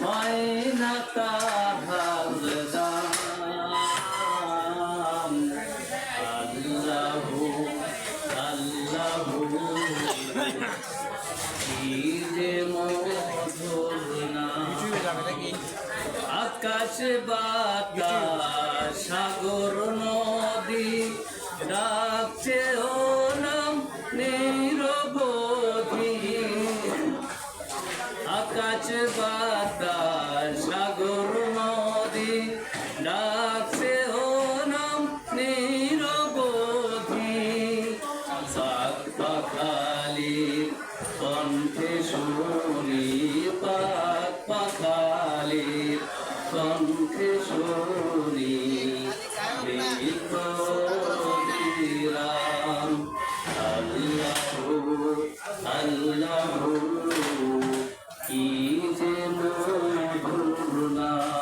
ময়না তাহার দাম আল্লাহু আল্লাহু কি যে মধুর নাম। আকাশ বাতাস সাগর নদী ডাকছে ও নাম নিরবধি। আকাশ বাতাস সাগর নদী ডাকছে ও নাম নিরবধি। পাক পাখালির কণ্ঠে শুনি, পাক পাখালির কণ্ঠে শুনি বিরাম আল্লাহু আল্লাহু কি যে মধুর নাম।